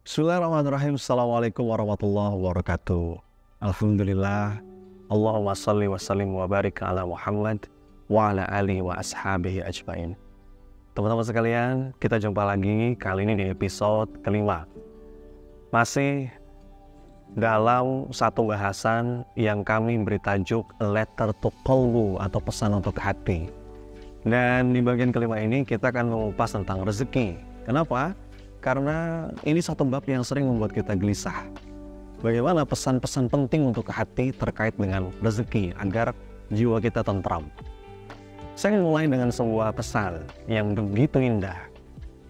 Bismillahirrahmanirrahim. Assalamualaikum warahmatullahi wabarakatuh. Alhamdulillah. Allahumma salli wa sallim wa barik ala Muhammad wa ala alihi wa ashabihi ajmain. Teman-teman sekalian, kita jumpa lagi kali ini di episode kelima. Masih dalam satu bahasan yang kami beri tajuk Letter to Qalbu atau pesan untuk hati. Dan di bagian kelima ini kita akan mengupas tentang rezeki. Kenapa? Karena ini satu bab yang sering membuat kita gelisah. Bagaimana pesan-pesan penting untuk hati terkait dengan rezeki agar jiwa kita tentram. Saya ingin mulai dengan sebuah pesan yang begitu indah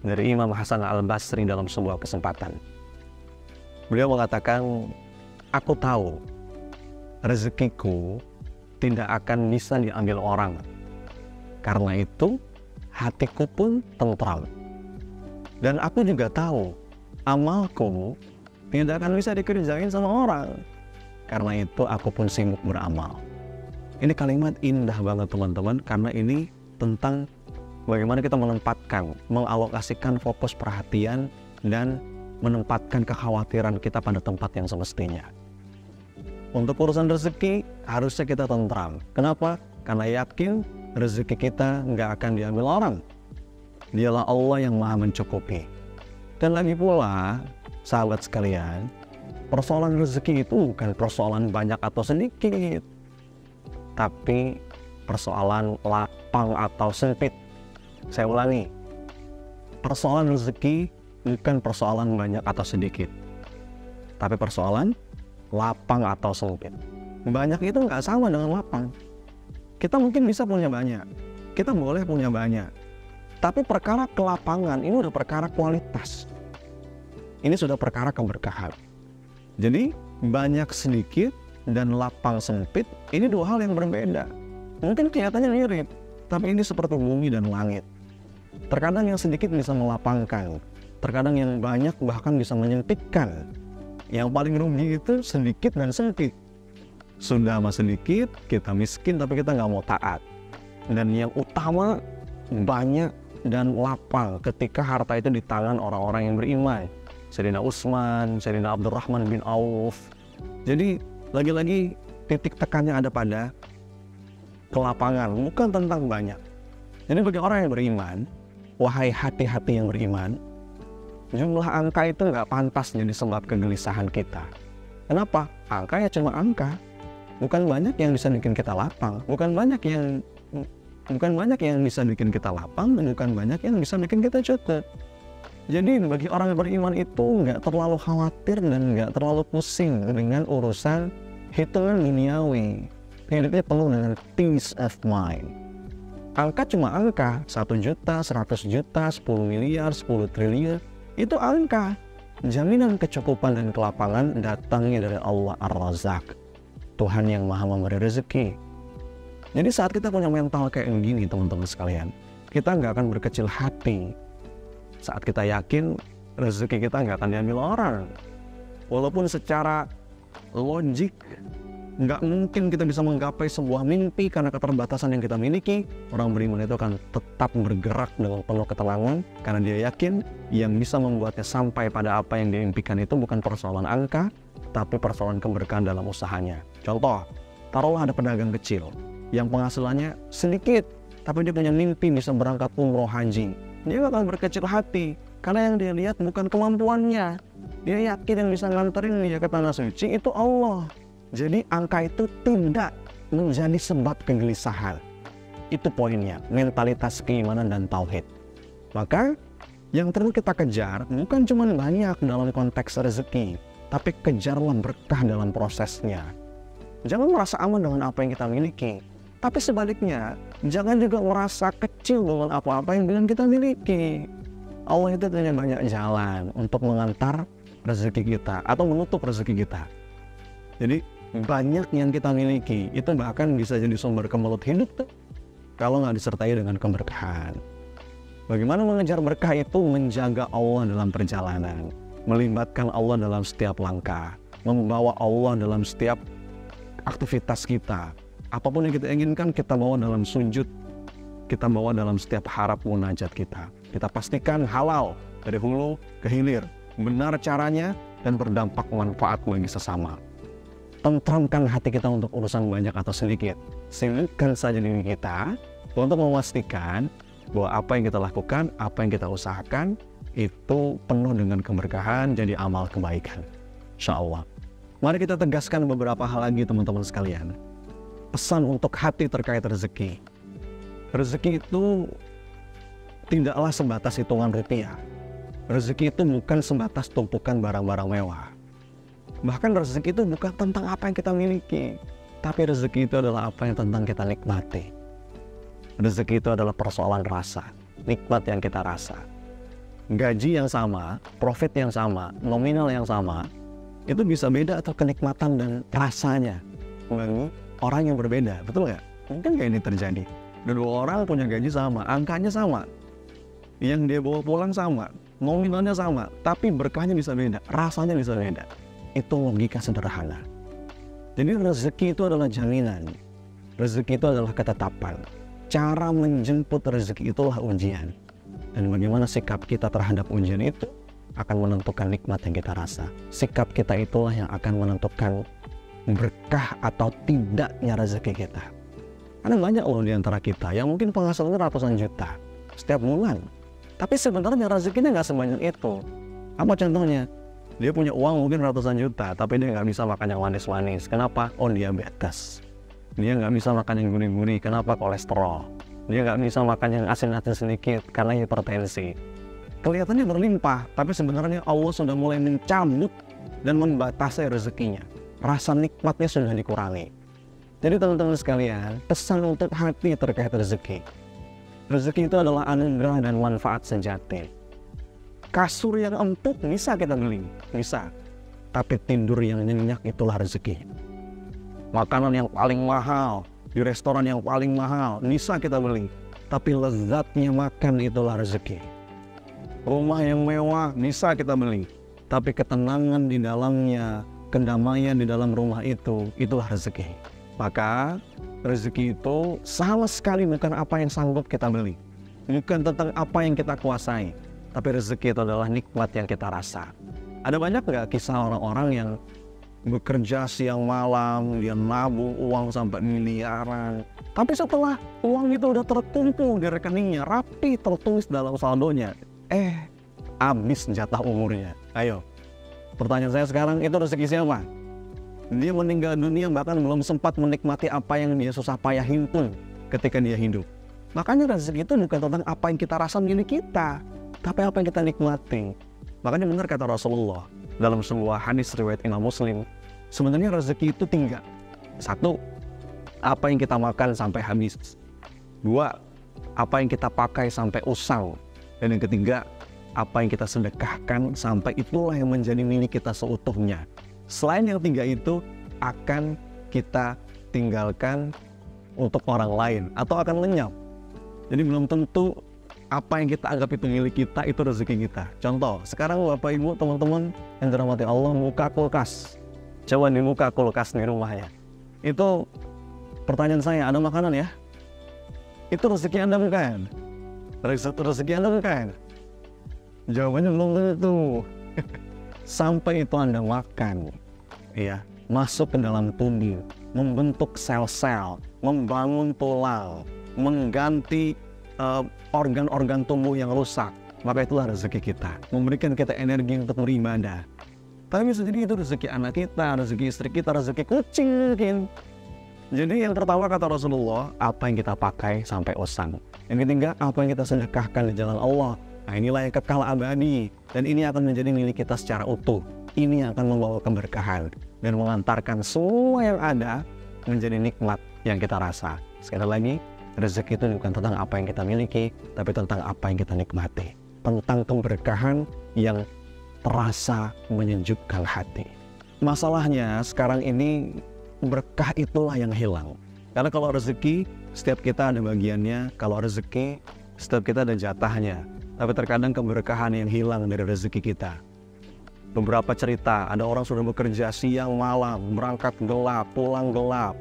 dari Imam Hasan Al-Basri dalam sebuah kesempatan. Beliau mengatakan, "Aku tahu rezekiku tidak akan bisa diambil orang. Karena itu hatiku pun tentram. Dan aku juga tahu amalku tidak akan bisa dikerjain sama orang. Karena itu aku pun sibuk beramal." Ini kalimat indah banget teman-teman, karena ini tentang bagaimana kita menempatkan, mengalokasikan fokus perhatian dan menempatkan kekhawatiran kita pada tempat yang semestinya. Untuk urusan rezeki harusnya kita tentram. Kenapa? Karena yakin rezeki kita nggak akan diambil orang. Dialah Allah yang maha mencukupi. Dan lagi pula, sahabat sekalian, persoalan rezeki itu bukan persoalan banyak atau sedikit, tapi persoalan lapang atau sempit. Saya ulangi, persoalan rezeki bukan persoalan banyak atau sedikit, tapi persoalan lapang atau sempit. Banyak itu nggak sama dengan lapang. Kita mungkin bisa punya banyak, kita boleh punya banyak, tapi perkara kelapangan ini udah perkara kualitas. Ini sudah perkara keberkahan. Jadi banyak sedikit dan lapang sempit ini dua hal yang berbeda. Mungkin kelihatannya mirip, tapi ini seperti bumi dan langit. Terkadang yang sedikit bisa melapangkan, terkadang yang banyak bahkan bisa menyempitkan. Yang paling rugi itu sedikit dan sempit. Sudah sama sedikit, kita miskin tapi kita nggak mau taat. Dan yang utama banyak dan lapang ketika harta itu di tangan orang-orang yang beriman. Sayyidina Utsman, Sayyidina Abdurrahman bin Auf. Jadi lagi-lagi titik tekannya ada pada kelapangan, bukan tentang banyak. Jadi bagi orang yang beriman, wahai hati-hati yang beriman, jumlah angka itu nggak pantas jadi sebab kegelisahan kita. Kenapa? Angka ya cuma angka. Bukan banyak yang bisa bikin kita lapang, bukan banyak yang bisa bikin kita lapang, dan bukan banyak yang bisa bikin kita cukup. Jadi bagi orang yang beriman itu nggak terlalu khawatir dan nggak terlalu pusing dengan urusan hitungan duniawi. Hidupnya penuh dengan peace of mind. Angka cuma angka, 1 juta, 100 juta, 10 miliar, 10 triliun, itu angka. Jaminan kecukupan dan kelapangan datangnya dari Allah Ar-Razzaq, Tuhan yang maha memberi rezeki. Jadi saat kita punya mental kayak gini teman-teman sekalian, kita nggak akan berkecil hati. Saat kita yakin rezeki kita nggak akan diambil orang. Walaupun secara logik nggak mungkin kita bisa menggapai sebuah mimpi karena keterbatasan yang kita miliki, orang beriman itu akan tetap bergerak dengan penuh ketenangan karena dia yakin yang bisa membuatnya sampai pada apa yang diimpikan itu bukan persoalan angka, tapi persoalan keberkahan dalam usahanya. Contoh, taruhlah ada pedagang kecil yang penghasilannya sedikit, tapi dia punya mimpi bisa berangkat umroh haji. Dia akan berkecil hati, karena yang dia lihat bukan kemampuannya. Dia yakin yang bisa nganterin dia ke tanah suci itu Allah. Jadi angka itu tidak menjadi sebab kegelisahan. Itu poinnya, mentalitas keimanan dan tauhid. Maka yang perlu kita kejar bukan cuma banyak dalam konteks rezeki, tapi kejarlah berkah dalam prosesnya. Jangan merasa aman dengan apa yang kita miliki, tapi sebaliknya, jangan juga merasa kecil dengan apa-apa yang dengan kita miliki. Allah itu punya banyak jalan untuk mengantar rezeki kita atau menutup rezeki kita. Jadi banyak yang kita miliki itu bahkan bisa jadi sumber kemelut hidup tuh, kalau nggak disertai dengan keberkahan. Bagaimana mengejar berkah itu? Menjaga Allah dalam perjalanan, melibatkan Allah dalam setiap langkah, membawa Allah dalam setiap aktivitas kita. Apapun yang kita inginkan, kita bawa dalam sujud, kita bawa dalam setiap harap munajat kita. Kita pastikan halal dari hulu ke hilir. benar caranya, dan berdampak manfaat bagi sesama. Tentramkan hati kita untuk urusan banyak atau sedikit. Sibukkan saja diri kita untuk memastikan bahwa apa yang kita lakukan, apa yang kita usahakan, itu penuh dengan keberkahan, jadi amal kebaikan. Insya Allah. Mari kita tegaskan beberapa hal lagi teman-teman sekalian. Pesan untuk hati terkait rezeki. Rezeki itu tidaklah sebatas hitungan rupiah. Rezeki itu bukan sebatas tumpukan barang-barang mewah. Bahkan rezeki itu bukan tentang apa yang kita miliki, tapi rezeki itu adalah apa yang tentang kita nikmati. Rezeki itu adalah persoalan rasa, nikmat yang kita rasa. Gaji yang sama, profit yang sama, nominal yang sama, itu bisa beda atau kenikmatan dan rasanya bagi orang yang berbeda, betul nggak? Mungkin kayak ini terjadi. Dua orang punya gaji sama, angkanya sama, yang dia bawa pulang sama, nominalnya sama, tapi berkahnya bisa beda, rasanya bisa beda. Itu logika sederhana. Jadi rezeki itu adalah jaminan, rezeki itu adalah ketetapan. Cara menjemput rezeki itulah ujian, dan bagaimana sikap kita terhadap ujian itu akan menentukan nikmat yang kita rasa. Sikap kita itulah yang akan menentukan berkah atau tidaknya rezeki kita. Karena banyak loh di antara kita yang mungkin penghasilannya ratusan juta setiap bulan, tapi sebenarnya rezekinya nggak sebanyak itu. Apa contohnya? Dia punya uang mungkin ratusan juta, tapi dia nggak bisa makan yang manis-manis. Kenapa? Oh, diabetes. Dia nggak bisa makan yang gurih-gurih. Kenapa? Kolesterol. Dia nggak bisa makan yang asin-asin sedikit karena hipertensi. Kelihatannya berlimpah, tapi sebenarnya Allah sudah mulai mencabut dan membatasi rezekinya. Rasa nikmatnya sudah dikurangi. Jadi teman-teman sekalian, pesan untuk hati terkait rezeki. Rezeki itu adalah anugerah dan manfaat sejati. Kasur yang empuk bisa kita beli, bisa. Tapi tidur yang nyenyak itulah rezeki. Makanan yang paling mahal, di restoran yang paling mahal, bisa kita beli. Tapi lezatnya makan itulah rezeki. Rumah yang mewah bisa kita beli. Tapi ketenangan di dalamnya, kedamaian di dalam rumah itu, itulah rezeki. Maka rezeki itu sama sekali bukan apa yang sanggup kita beli. Bukan tentang apa yang kita kuasai. Tapi rezeki itu adalah nikmat yang kita rasa. Ada banyak nggak kisah orang-orang yang bekerja siang malam, dia nabung uang sampai miliaran. Tapi setelah uang itu udah terkumpul di rekeningnya, rapi tertulis dalam saldonya, habis jatah umurnya. Ayo, pertanyaan saya sekarang, itu rezeki siapa? Dia meninggal dunia bahkan belum sempat menikmati apa yang dia susah payah himpun ketika dia hidup. Makanya rezeki itu bukan tentang apa yang kita rasa milik kita, tapi apa yang kita nikmati. Makanya benar kata Rasulullah dalam sebuah hadis riwayat Imam Muslim, sebenarnya rezeki itu tiga. Satu, apa yang kita makan sampai habis. Dua, apa yang kita pakai sampai usang. Dan yang ketiga, apa yang kita sedekahkan sampai itulah yang menjadi milik kita seutuhnya. Selain yang tiga itu akan kita tinggalkan untuk orang lain atau akan lenyap. Jadi belum tentu apa yang kita anggap itu milik kita itu rezeki kita. Contoh, sekarang Bapak Ibu teman-teman yang dirahmati Allah buka kulkas. Coba dibuka kulkas di rumahnya. Itu pertanyaan saya, ada makanan ya? Itu rezeki Anda bukan? Rezeki Anda bukan? Jawabannya belum tentu. Sampai itu Anda makan, ya, masuk ke dalam tubuh, membentuk sel-sel, membangun tulang, mengganti organ-organ tubuh yang rusak, maka itulah rezeki kita, memberikan kita energi untuk beribadah. Tapi bisa jadi itu rezeki anak kita, rezeki istri kita, rezeki kucing mungkin. Jadi yang pertama kata Rasulullah, apa yang kita pakai sampai usang. Yang ketiga, apa yang kita sedekahkan di jalan Allah. Nah, inilah yang kekal abadi, dan ini akan menjadi milik kita secara utuh. Ini yang akan membawa keberkahan dan mengantarkan semua yang ada menjadi nikmat yang kita rasa. Sekali lagi, rezeki itu bukan tentang apa yang kita miliki, tapi tentang apa yang kita nikmati. Tentang keberkahan yang terasa menyejukkan hati. Masalahnya sekarang ini berkah itulah yang hilang. Karena kalau rezeki, setiap kita ada bagiannya. Kalau rezeki, setiap kita ada jatahnya. Tapi terkadang keberkahan yang hilang dari rezeki kita. Beberapa cerita, ada orang sudah bekerja siang malam, berangkat gelap, pulang gelap.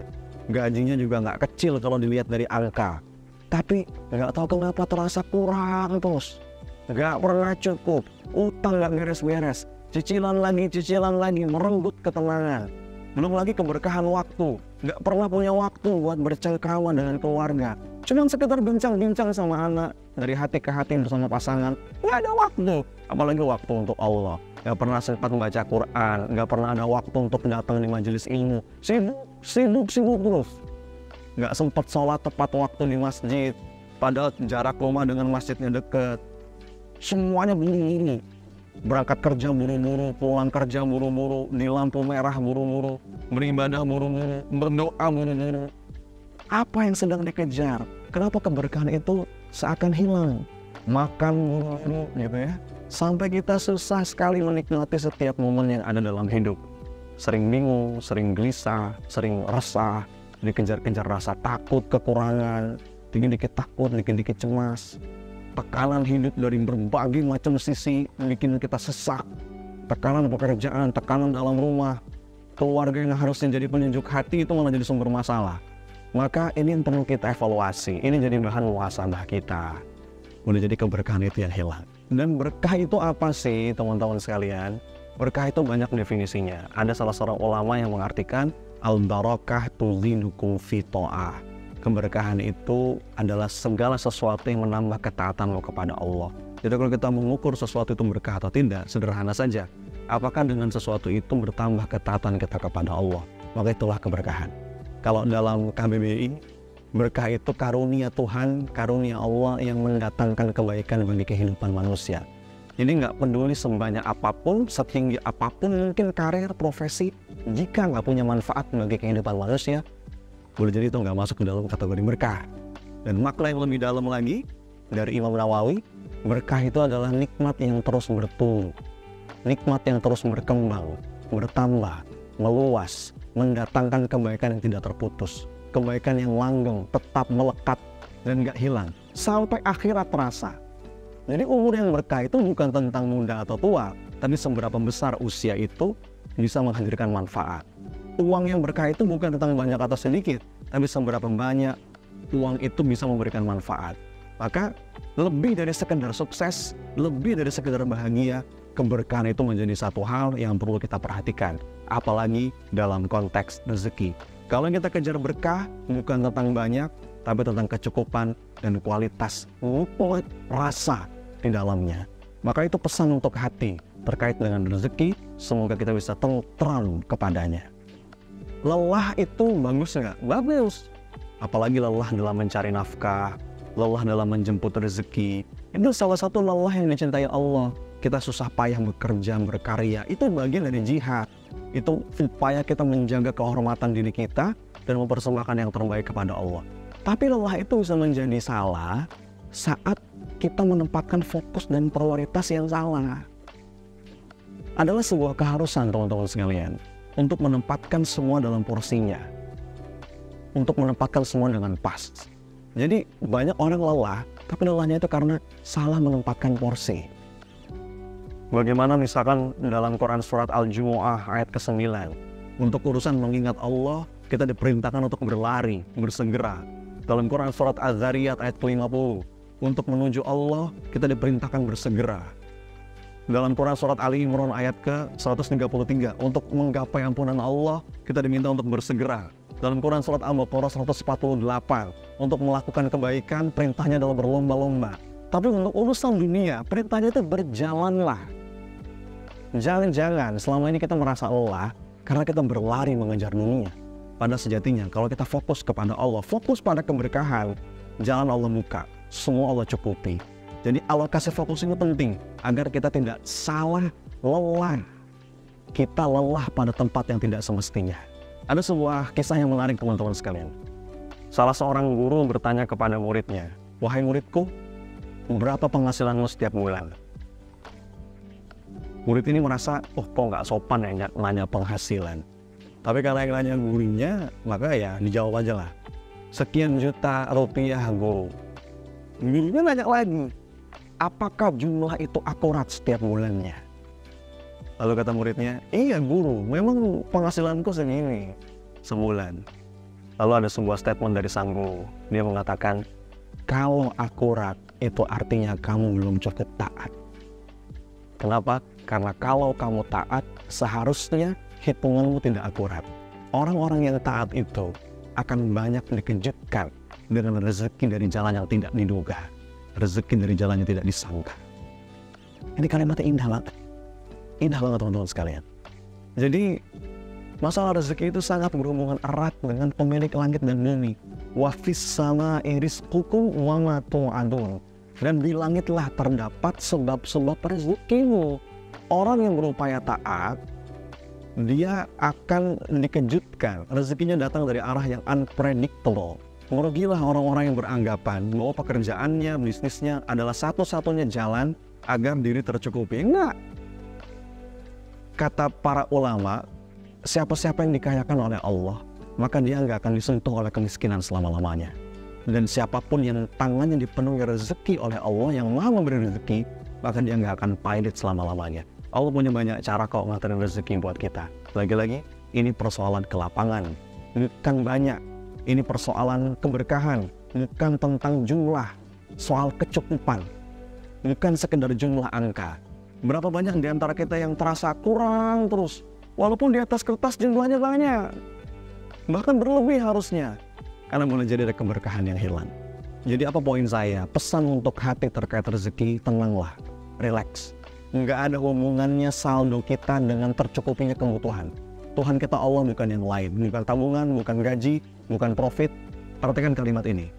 Gajinya juga nggak kecil kalau dilihat dari angka. Tapi nggak tahu kenapa terasa kurang terus. nggak pernah cukup, utang nggak beres-beres, cicilan lagi, merenggut ketenangan. Belum lagi keberkahan waktu, nggak pernah punya waktu buat bercengkrama dengan keluarga. Cuman sekedar bincang-bincang sama anak, dari hati ke hati bersama pasangan, nggak ada waktu. Apalagi waktu untuk Allah. Nggak pernah sempat membaca Quran, nggak pernah ada waktu untuk datang di majelis ilmu. Sibuk terus. Nggak sempat sholat tepat waktu di masjid, padahal jarak rumah dengan masjidnya dekat. Semuanya buru-buru. Berangkat kerja buru-buru, pulang kerja buru-buru, di lampu merah buru-buru, beribadah buru-buru, berdoa buru-buru. Apa yang sedang dikejar? Kenapa keberkahan itu seakan hilang? Makan buru-buru gitu ya. Sampai kita susah sekali menikmati setiap momen yang ada dalam hidup. Sering bingung, sering gelisah, sering resah, dikejar-kejar rasa takut, kekurangan, dikit-dikit takut, dikit-dikit cemas. Tekanan hidup dari berbagai macam sisi bikin kita sesak. Tekanan pekerjaan, tekanan dalam rumah, keluarga yang harusnya jadi penyejuk hati itu malah jadi sumber masalah. Maka ini yang perlu kita evaluasi, ini jadi bahan muhasabah kita. Udah jadi keberkahan itu yang hilang. Dan berkah itu apa sih teman-teman sekalian? Berkah itu banyak definisinya. Ada salah seorang ulama yang mengartikan al-barakah tuzinukum fi ta'ah. Keberkahan itu adalah segala sesuatu yang menambah ketaatanmu kepada Allah. Jadi kalau kita mengukur sesuatu itu berkah atau tidak, sederhana saja. Apakah dengan sesuatu itu bertambah ketaatan kita kepada Allah? Maka itulah keberkahan. Kalau dalam KBBI, berkah itu karunia Tuhan, karunia Allah yang mendatangkan kebaikan bagi kehidupan manusia. Jadi nggak peduli sebanyak apapun, setinggi apapun mungkin karir, profesi, jika nggak punya manfaat bagi kehidupan manusia, boleh jadi itu nggak masuk ke dalam kategori berkah. Dan makna yang lebih dalam lagi dari Imam Nawawi, berkah itu adalah nikmat yang terus bertumbuh, nikmat yang terus berkembang, bertambah, meluas, mendatangkan kebaikan yang tidak terputus, kebaikan yang langgeng, tetap melekat dan nggak hilang sampai akhirat terasa. Jadi umur yang berkah itu bukan tentang muda atau tua, tapi seberapa besar usia itu bisa menghadirkan manfaat. Uang yang berkah itu bukan tentang banyak atau sedikit, tapi seberapa banyak uang itu bisa memberikan manfaat. Maka lebih dari sekedar sukses, lebih dari sekedar bahagia, keberkahan itu menjadi satu hal yang perlu kita perhatikan. Apalagi dalam konteks rezeki. Kalau kita kejar berkah, bukan tentang banyak, tapi tentang kecukupan dan kualitas mutlak rasa di dalamnya. Maka itu pesan untuk hati terkait dengan rezeki, semoga kita bisa tentram kepadanya. Lelah itu bagus nggak? Bagus. Apalagi lelah dalam mencari nafkah, lelah dalam menjemput rezeki. Itu salah satu lelah yang dicintai Allah. Kita susah payah bekerja, berkarya. Itu bagian dari jihad. Itu upaya kita menjaga kehormatan diri kita dan mempersembahkan yang terbaik kepada Allah. Tapi lelah itu bisa menjadi salah saat kita menempatkan fokus dan prioritas yang salah. Adalah sebuah keharusan teman-teman sekalian untuk menempatkan semua dalam porsinya, untuk menempatkan semua dengan pas. Jadi banyak orang lelah, tapi lelahnya itu karena salah menempatkan porsi. Bagaimana misalkan dalam Quran surat Al-Jumu'ah ayat ke-9, untuk urusan mengingat Allah kita diperintahkan untuk berlari, bersegera. Dalam Quran surat Az-Zariyat ayat ke-50, untuk menuju Allah kita diperintahkan bersegera. Dalam Quran surat Ali Imran ayat ke-133, untuk menggapai ampunan Allah kita diminta untuk bersegera. Dalam Quran surat Al-Baqarah 148, untuk melakukan kebaikan perintahnya adalah berlomba-lomba. Tapi untuk urusan dunia perintahnya itu berjalanlah. Jangan-jangan selama ini kita merasa lelah karena kita berlari mengejar dunia. Pada sejatinya kalau kita fokus kepada Allah, fokus pada keberkahan, jalan Allah buka, semua Allah cukupi. Jadi alokasi fokus ini penting agar kita tidak salah lelah. Kita lelah pada tempat yang tidak semestinya. Ada sebuah kisah yang menarik teman-teman sekalian. Salah seorang guru bertanya kepada muridnya, "Wahai muridku, berapa penghasilanmu setiap bulan?" Murid ini merasa, kok nggak sopan ya nanya penghasilan. Tapi karena yang nanya gurunya, maka ya dijawab aja lah. "Sekian juta rupiah guru." Gurunya nanya lagi, "Apakah jumlah itu akurat setiap bulannya?" Lalu kata muridnya, "Iya guru, memang penghasilanku segini sebulan." Lalu ada sebuah statement dari sang guru. Dia mengatakan, "Kalau akurat, itu artinya kamu belum cukup taat. Kenapa? Karena kalau kamu taat, seharusnya hitunganmu tidak akurat. Orang-orang yang taat itu akan banyak dikejutkan dengan rezeki dari jalan yang tidak diduga, rezeki dari jalan yang tidak disangka. Ini kalimatnya indah banget. Indah banget teman-teman sekalian. Jadi masalah rezeki itu sangat berhubungan erat dengan pemilik langit dan bumi. Wa fis samaa'i rizqukum wa ma tu'adun. Dan di langitlah terdapat sebab-sebab rezekimu. Orang yang berupaya taat, dia akan dikejutkan. Rezekinya datang dari arah yang unpredictable. Merugilah orang-orang yang beranggapan bahwa pekerjaannya, bisnisnya adalah satu-satunya jalan agar diri tercukupi. Enggak. Kata para ulama, siapa-siapa yang dikayakan oleh Allah, maka dia nggak akan disentuh oleh kemiskinan selama-lamanya. Dan siapapun yang tangannya dipenuhi rezeki oleh Allah yang maha memberi rezeki, maka dia nggak akan pailit selama-lamanya. Allah punya banyak cara kok nganterin rezeki buat kita. Lagi-lagi, ini persoalan kelapangan, bukan banyak. Ini persoalan keberkahan, bukan tentang jumlah, soal kecukupan, bukan sekedar jumlah angka. Berapa banyak di antara kita yang terasa kurang terus, walaupun di atas kertas jumlahnya banyak, bahkan berlebih harusnya, karena mulai jadi ada keberkahan yang hilang. Jadi apa poin saya? Pesan untuk hati terkait rezeki, tenanglah, relax. Nggak ada hubungannya saldo kita dengan tercukupinya kebutuhan. Tuhan kita Allah bukan yang lain, bukan tabungan, bukan gaji, bukan profit. Perhatikan kalimat ini.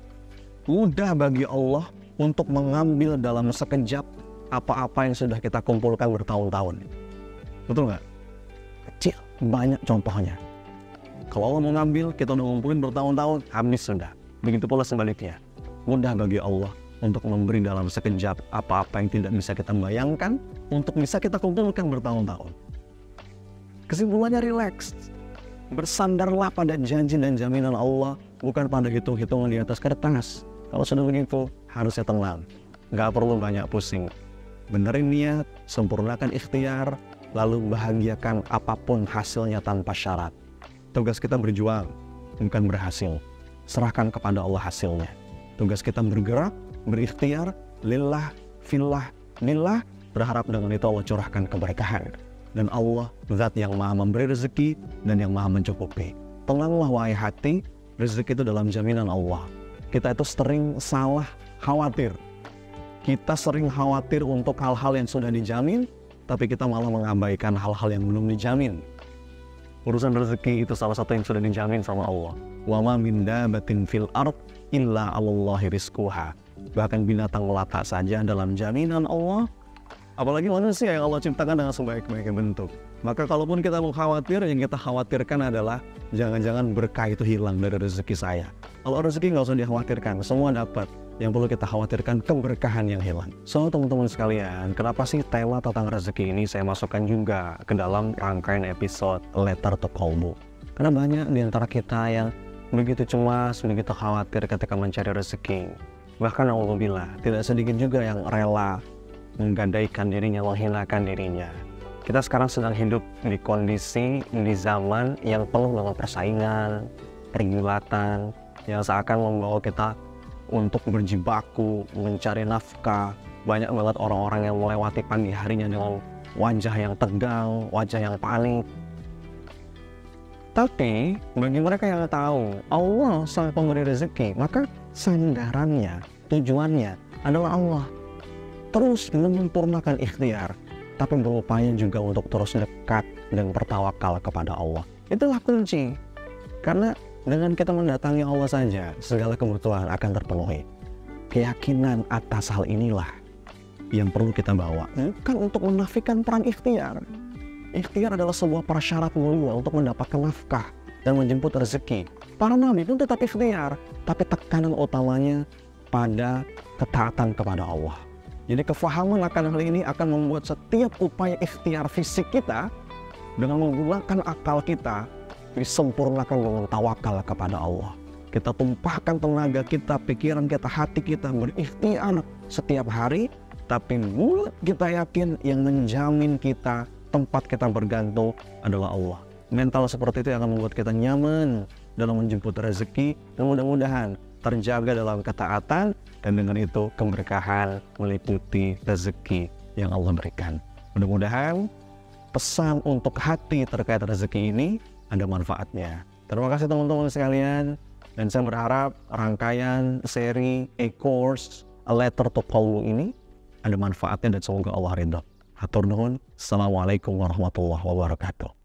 Mudah bagi Allah untuk mengambil dalam sekejap apa-apa yang sudah kita kumpulkan bertahun-tahun. Betul nggak? Kecil, banyak contohnya. Kalau Allah mau ngambil, kita udah ngumpulin bertahun-tahun, habis sudah. Begitu pula sebaliknya. Mudah bagi Allah untuk memberi dalam sekejap apa-apa yang tidak bisa kita bayangkan, untuk bisa kita kumpulkan bertahun-tahun. Kesimpulannya rileks. Bersandarlah pada janji dan jaminan Allah, bukan pada hitung-hitungan di atas kertas. Kalau sudah begitu, harusnya tenang. Nggak perlu banyak pusing. Benerin niat, sempurnakan ikhtiar, lalu bahagiakan apapun hasilnya tanpa syarat. Tugas kita berjuang, bukan berhasil. Serahkan kepada Allah hasilnya. Tugas kita bergerak, berikhtiar, lillah, fillah, lillah, berharap dengan itu Allah curahkan keberkahan. Dan Allah zat yang maha memberi rezeki dan yang maha mencukupi. Tenanglah wahai hati, rezeki itu dalam jaminan Allah. Kita itu sering salah khawatir. Kita sering khawatir untuk hal-hal yang sudah dijamin, tapi kita malah mengabaikan hal-hal yang belum dijamin. Urusan rezeki itu salah satu yang sudah dijamin sama Allah. Wa ma min dabatin fil ard illa 'alallahi rizquha. Bahkan binatang melata saja dalam jaminan Allah. Apalagi manusia yang Allah ciptakan dengan sebaik-baiknya bentuk. Maka kalaupun kita mau khawatir, yang kita khawatirkan adalah jangan-jangan berkah itu hilang dari rezeki saya. Kalau rezeki nggak usah dikhawatirkan, semua dapat. Yang perlu kita khawatirkan keberkahan yang hilang. So teman-teman sekalian, kenapa sih tema tentang rezeki ini saya masukkan juga ke dalam rangkaian episode Letter to Kolbu? Karena banyak di antara kita yang begitu cemas, begitu khawatir ketika mencari rezeki. Bahkan Allah tidak sedikit juga yang rela menggadaikan dirinya, menghinakan dirinya. Kita sekarang sedang hidup di kondisi, di zaman yang penuh dengan persaingan, pergulatan, yang seakan membawa kita untuk berjibaku, mencari nafkah. Banyak banget orang-orang yang melewati pagi harinya dengan wajah yang tegang, wajah yang panik. Tapi bagi mereka yang tahu Allah sang pemberi rezeki, maka sandarannya, tujuannya adalah Allah. Terus menyempurnakan ikhtiar, tapi berupaya juga untuk terus dekat dan bertawakal kepada Allah. Itulah kunci. Karena dengan kita mendatangi Allah saja, segala kebutuhan akan terpenuhi. Keyakinan atas hal inilah yang perlu kita bawa. Bukan untuk menafikan peran ikhtiar. Ikhtiar adalah sebuah prasyarat mulia untuk mendapatkan nafkah dan menjemput rezeki. Para nabi pun tetap ikhtiar, tapi tekanan utamanya pada ketaatan kepada Allah. Jadi kefahaman akan hal ini akan membuat setiap upaya ikhtiar fisik kita dengan menggunakan akal kita disempurnakan dengan tawakal kepada Allah. Kita tumpahkan tenaga kita, pikiran kita, hati kita berikhtiar setiap hari, tapi mulut kita yakin yang menjamin kita, tempat kita bergantung adalah Allah. Mental seperti itu akan membuat kita nyaman dalam menjemput rezeki, dan mudah-mudahan terjaga dalam ketaatan, dan dengan itu keberkahan meliputi rezeki yang Allah berikan. Mudah-mudahan pesan untuk hati terkait rezeki ini ada manfaatnya. Terima kasih teman-teman sekalian, dan saya berharap rangkaian seri e-course A Letter to Qalbu ini ada manfaatnya dan semoga Allah ridha. Hatur nuhun. Assalamualaikum warahmatullahi wabarakatuh.